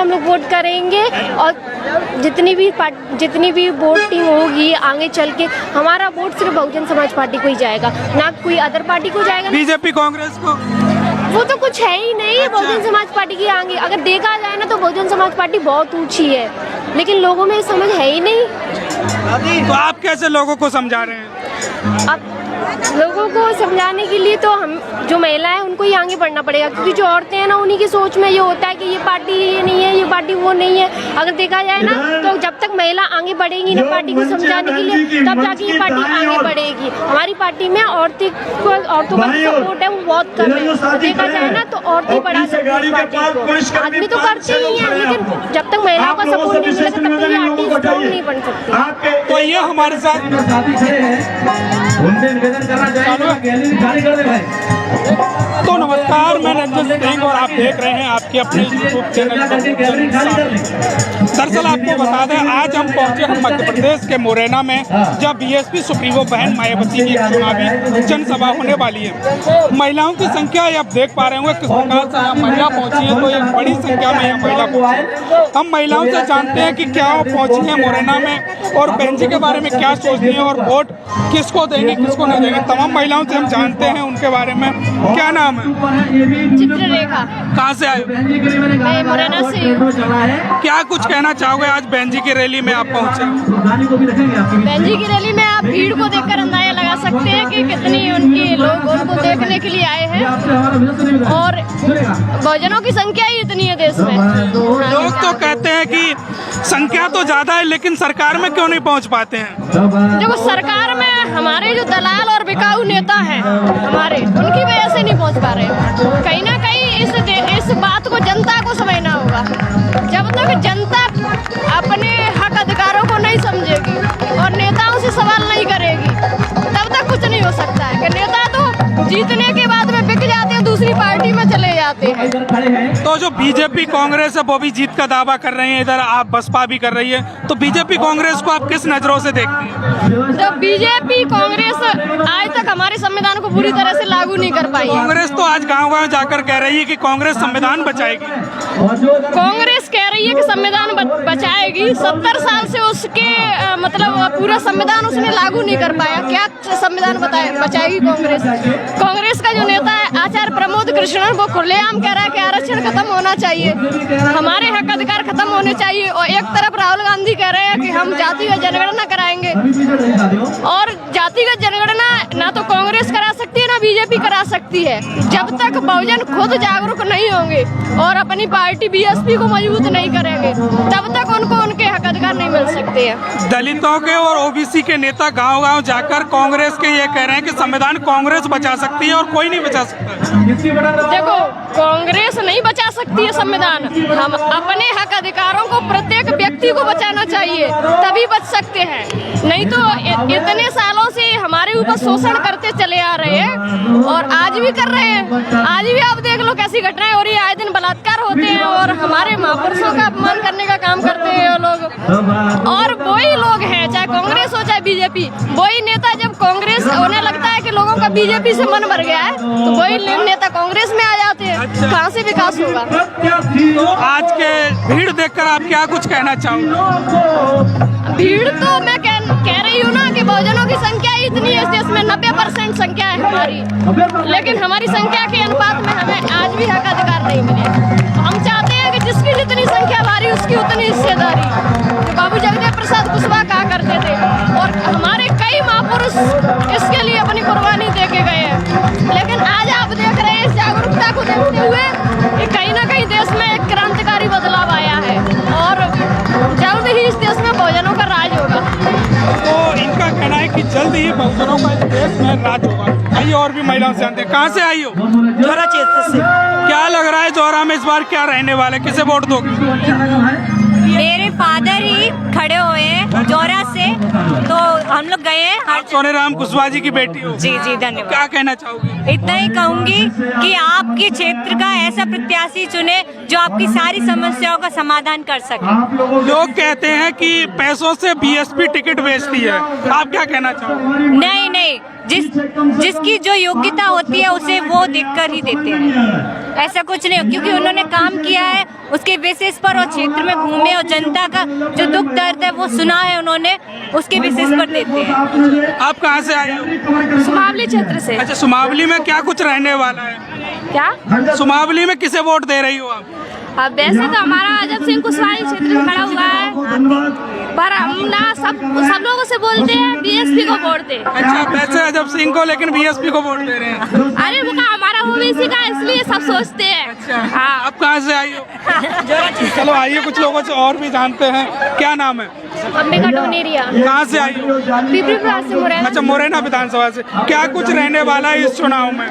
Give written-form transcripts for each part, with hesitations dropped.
हम लोग वोट करेंगे और जितनी भी वोटिंग होगी आगे चल के हमारा वोट सिर्फ बहुजन समाज पार्टी को ही जाएगा, ना कोई अदर पार्टी को जाएगा। बीजेपी कांग्रेस को वो तो कुछ है ही नहीं। अच्छा। बहुजन समाज पार्टी की आगे अगर देखा जाए ना तो बहुजन समाज पार्टी बहुत ऊंची है, लेकिन लोगों में समझ है ही नहीं। तो आप कैसे लोगों को समझा रहे हैं? अब लोगों को समझाने के लिए तो हम जो महिलाएं हैं उनको ही आगे बढ़ना पड़ेगा, क्योंकि जो औरतें हैं ना उन्हीं की सोच में ये होता है कि ये पार्टी ये नहीं है, ये पार्टी वो नहीं है। अगर देखा जाए ना तो जब तक महिला आगे बढ़ेगी ना पार्टी को समझाने के लिए, तब जाके ये पार्टी आगे बढ़ेगी। हमारी पार्टी में औरतों का सपोर्ट है वो बहुत कम है। देखा जाए ना तो औरतें बढ़ा सकती है पार्टी को, आदमी तो करते ही हैं, लेकिन जब तक महिलाओं का सपोर्ट नहीं मिलेगा तब तक ये पार्टी स्ट्रॉन्ग नहीं बन सकती। तो ये हमारे साथ तो नमस्कार, मैं रंजन सिंह और आप देख रहे हैं आपके अपने यूट्यूब चैनल। दरअसल आपको बता दें, आज हम पहुंचे हैं मध्य प्रदेश के मुरैना में, जब बीएसपी सुप्रीमो बहन मायावती की चुनावी जनसभा होने वाली है। महिलाओं की संख्या आप देख पा रहे होंगे किस प्रकार से यहाँ महिला पहुंची है, तो एक बड़ी संख्या में यहाँ महिला पहुंची। हम महिलाओं से जानते हैं कि क्या वो पहुंची है मुरैना में और बहन जी के बारे में क्या सोचती है और वोट किसको देंगे किसको नहीं देंगे। तमाम महिलाओं से हम जानते हैं उनके बारे में। क्या नाम है? चित्ररेखा। कहाँ से आए? मैं मुरैना से हूँ। क्या कुछ कहना चाहोगे, आज बहन जी की रैली में आप पहुंचे? बहन जी की रैली में आप भीड़ को देखकर अंदाजा लगा सकते हैं कि कितनी उनकी लोग उनको देखने के लिए आए हैं, और बहुजनों की संख्या ही इतनी है देश में। लोग तो कहते हैं कि संख्या तो ज्यादा है, लेकिन सरकार में क्यों नहीं पहुंच पाते हैं? देखो, सरकार में हमारे जो दलाल और बिकाऊ नेता हैं हमारे, उनकी वजह से नहीं पहुंच पा रहे। कहीं ना कहीं इस बात को जनता को समझना होगा। जब तक जनता अपने हक अधिकारों को नहीं समझेगी और नेताओं से सवाल नहीं करेगी, तब तक कुछ नहीं हो सकता है। कि नेता तो जीतने के बाद में बिक जाते हैं, दूसरी पार्टी में चले जाते हैं। तो जो बीजेपी कांग्रेस है वो भी जीत का दावा कर रही है, इधर आप बसपा भी कर रही है, तो बीजेपी कांग्रेस को आप किस नजरों से देखती हैं? तो बीजेपी कांग्रेस आज तक हमारे संविधान को पूरी तरह से लागू नहीं कर पाई। कांग्रेस तो आज गांव-गांव जाकर कह रही है कि कांग्रेस संविधान बचाएगी। कांग्रेस कह रही है कि संविधान बचाएगी। 70 साल से उसके मतलब पूरा संविधान उसने लागू नहीं कर पाया। क्या संविधान बचाएगी कांग्रेस? कांग्रेस का जो नेता है आचार्य प्रमोद कृष्णन, वो खुलेआम कह रहा है कि आरक्षण खत्म होना चाहिए, हमारे हक अधिकार खत्म होने चाहिए। और एक तरफ राहुल गांधी कह रहे हैं कि हम जातिगत जनगणना कराएंगे, और जातिगत जनगणना ना तो कांग्रेस करा सकती है ना बीजेपी करा सकती है। जब तक बहुजन खुद जागरूक नहीं होंगे और अपनी पार्टी बीएसपी को मजबूत नहीं करेंगे, तब तक उनको उनके हक अधिकार नहीं मिल सकते हैं। दलितों के और ओबीसी के नेता गांव-गांव जाकर कांग्रेस के ये कह रहे हैं कि संविधान कांग्रेस बचा सकती है और कोई नहीं बचा सकता। देखो, कांग्रेस नहीं बचा सकती है संविधान। हम अपने हक अधिकारों को प्रत्येक व्यक्ति को बचाना चाहिए, तभी बच सकते हैं। नहीं तो इतने सालों से हमारे ऊपर शोषण करते चले आ रहे हैं और आज भी कर रहे हैं। आज भी आप देख लो कैसी घटनाएं हो रही है, आए दिन बलात्कार होते हैं और हमारे महापुरुषों का अपमान करने का काम करते हैं ये लोग। और वही लोग हैं, चाहे कांग्रेस हो चाहे बीजेपी, वही नेता जब कांग्रेस होने लगता है कि लोगों का बीजेपी से मन भर गया है, तो वही नेता कांग्रेस में आ जाते हैं। कहाँ से विकास होगा? तो आज के भीड़ देखकर आप क्या कुछ कहना चाहोगे? भीड़ तो मैं कह रही हूँ ना कि बहुजनों की संख्या इतनी है इस देश में, 90% संख्या है हमारी, लेकिन हमारी संख्या के अनुपात में हमें आज भी हक अधिकार नहीं मिले। तो हम चाहते हैं कि जिसकी जितनी संख्या भारी उसकी उतनी हिस्सेदारी। तो बाबू जगदेव प्रसाद कुशवाहा कहा करते थे, और हमारे कई महापुरुष इसके लिए अपनी कुर्बानी दे के गए हैं। लेकिन आज आप देख रहे हैं इस जागरूकता को देखते हुए कि कहीं ना कहीं देश में एक क्रांतिकारी बदलाव आया है, और जल्द ही इस देश में बहुजनों का राज होगा। तो इनका कहना है कि जल्द ही बहुजनों का इस देश में राज होगा। आइए और भी महिलाओं से जानते हैं। कहाँ से आई हो? जोरा क्षेत्र से। क्या लग रहा है जोरा में इस बार क्या रहने वाले, किसे वोट दोगे? मेरे फादर ही खड़े हुए हैं जोरा से, तो हम लोग गए हैं। आप सोनेराम कुशवाहा जी की बेटी हो। जी जी, धन्यवाद। क्या कहना चाहोगी? इतना ही कहूंगी कि आपके क्षेत्र का ऐसा प्रत्याशी चुने जो आपकी सारी समस्याओं का समाधान कर सके। लोग कहते हैं कि पैसों से बीएसपी टिकट बेचती है, आप क्या कहना चाहोगे? नहीं नहीं, जिसकी जो योग्यता होती है उसे वो देखकर ही देते हैं। ऐसा कुछ नहीं, क्योंकि उन्होंने काम किया है उसके बेसिस पर और क्षेत्र में घूमे और जनता का जो दुख दर्द है वो सुना है उन्होंने, उसके बेसिस पर देते हैं। आप कहाँ से आए हो? सुमावली क्षेत्र से। अच्छा, सुमावली में क्या कुछ रहने वाला है? क्या सुमावली में किसे वोट दे रही हो आप? अब वैसे तो हमारा अजब सिंह कुशवाहा क्षेत्र में खड़ा हुआ है, पर हम ना सब लोगों से बोलते हैं बीएसपी को वोट दे। अच्छा, वैसे अजब सिंह को, लेकिन बीएसपी को वोट दे रहे हैं। अरे वो का हमारा ओबीसी का, इसलिए सब सोचते हैं। अच्छा, हाँ। आप कहाँ से आई हो? चलो आइए, कुछ लोगों से और भी जानते हैं। क्या नाम है? अंबिका टोनेरिया। कहाँ से आई हो? पिपरी प्लास से मुरैना। अच्छा, मुरैना विधानसभा से। क्या कुछ रहने वाला है इस चुनाव में?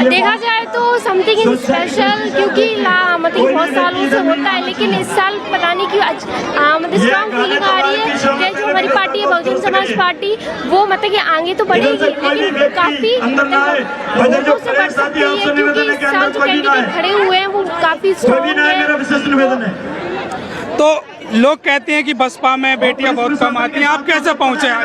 देखा जाए तो समथिंग इन स्पेशल, क्योंकि मतलब बहुत सालों से होता है, लेकिन इस साल पता नहीं क्यों मतलब स्ट्रॉन्ग फीलिंग आ रही है कि जो हमारी पार्टी है बहुजन समाज पार्टी, वो मतलब कि आगे तो बढ़ेगी, लेकिन काफी लोगों से बढ़ सकती है, क्योंकि इस साल जो कैंडिडेट खड़े हुए हैं वो काफी स्ट्रॉन्ग है। तो लोग कहते हैं कि बसपा में बेटियां बहुत कम आती हैं, आप कैसे पहुंचे आज?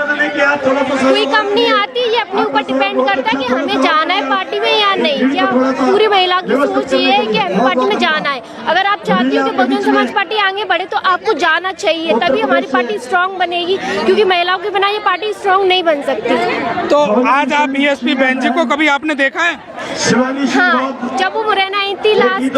कोई कम नहीं आती, ये अपने ऊपर डिपेंड करता है कि हमें जाना है पार्टी में या नहीं। क्या पूरी महिला की सोच ये है कि हमें पार्टी में जाना है। अगर आप चाहती हो कि बहुजन समाज पार्टी आगे बढ़े तो आपको जाना चाहिए, तभी हमारी पार्टी स्ट्रांग बनेगी, क्योंकि महिलाओं के बिना ये पार्टी स्ट्रांग नहीं बन सकती। तो आज आप बीएसपी बहन जी को कभी आपने देखा है? हाँ, जब वो मुरैना आई थी last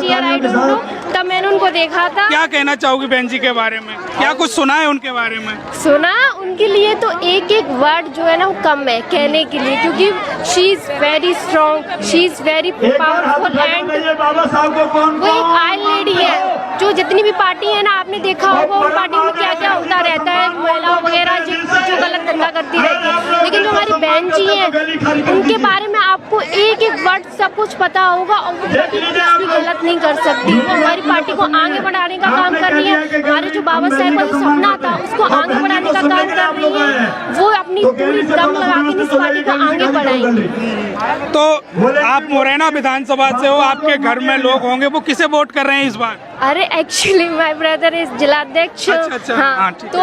year, I don't know, तब मैंने उनको देखा था। क्या कहना चाहोगी बहन जी के बारे में? क्या कुछ सुना है उनके बारे में? सुना, उनके लिए तो एक एक वर्ड जो है ना वो कम है कहने के लिए, क्योंकि she is very strong, she is very powerful and वो एक आयल लेडी है। जो जितनी भी पार्टी है ना, आपने देखा होगा उन पार्टी में क्या क्या होता रहता है, महिलाओं वगैरह जो गलत धंधा करती रहती है, लेकिन जो हमारी बहन जी हैं उनके बारे में आपको एक एक वर्ड सब कुछ पता होगा, और वो कभी कुछ भी गलत नहीं कर सकती। वो हमारी पार्टी को आगे बढ़ाने का काम कर रही है। हमारे जो बाबा साहेब का जो सपना था उसको आगे बढ़ाने का काम कर रही है। वो अपनी पूरी दम लगा के इस पार्टी को आगे बढ़ाएंगे। तो आप मुरैना विधानसभा से हो, आपके घर में लोग होंगे, वो किसे वोट कर रहे हैं इस बार? अरे एक्चुअली माय ब्रदर इज जिलाध्यक्ष। अच्छा, हाँ, ठीक तो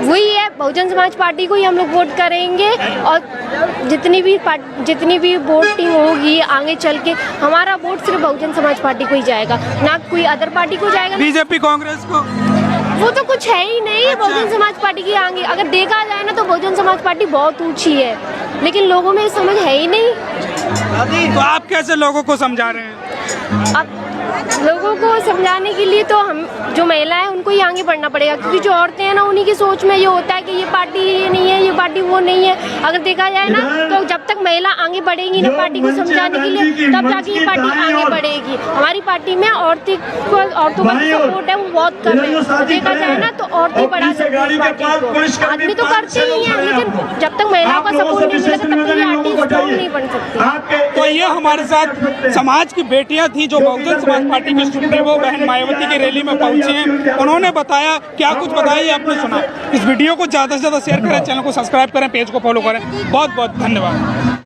वही है, बहुजन समाज पार्टी को ही हम लोग वोट करेंगे, और जितनी भी वोटिंग होगी आगे चल के, हमारा वोट सिर्फ बहुजन समाज पार्टी को ही जाएगा, ना कोई अदर पार्टी को जाएगा। बीजेपी कांग्रेस को? वो तो कुछ है ही नहीं। अच्छा। बहुजन समाज पार्टी की आगे अगर देखा जाए ना तो बहुजन समाज पार्टी बहुत ऊंची है, लेकिन लोगों में समझ है ही नहीं। तो आप कैसे लोगों को समझा रहे हैं? अब लोगों को समझाने के लिए तो हम जो महिला है उनको ही आगे बढ़ना पड़ेगा, क्योंकि जो औरतें हैं ना उन्हीं की सोच में ये होता है कि ये पार्टी ये नहीं है, ये पार्टी वो नहीं है। अगर देखा जाए ना तो जब तक महिला आगे बढ़ेगी ना पार्टी को समझाने के लिए, तब जाके ये पार्टी आगे बढ़ेगी। हमारी पार्र्टी में औरतों का सपोर्ट है वो बहुत कम है। देखा जाए ना तो औरतें बढ़ा सकती है पार्टी को, आदमी तो करते ही हैं, लेकिन जब तक महिलाओं का सपोर्ट नहीं मिलेगा तब तक ये पार्टी स्ट्रॉन्ग नहीं बन सकती। तो ये हमारे साथ समाज की बेटियां थी जो बहुजन समाज पार्टी की सुप्रीमो बहन मायावती की रैली में पहुंची हैं। उन्होंने बताया, क्या कुछ बताया आपने सुना। इस वीडियो को ज़्यादा से ज़्यादा शेयर करें, चैनल को सब्सक्राइब करें, पेज को फॉलो करें। बहुत बहुत धन्यवाद।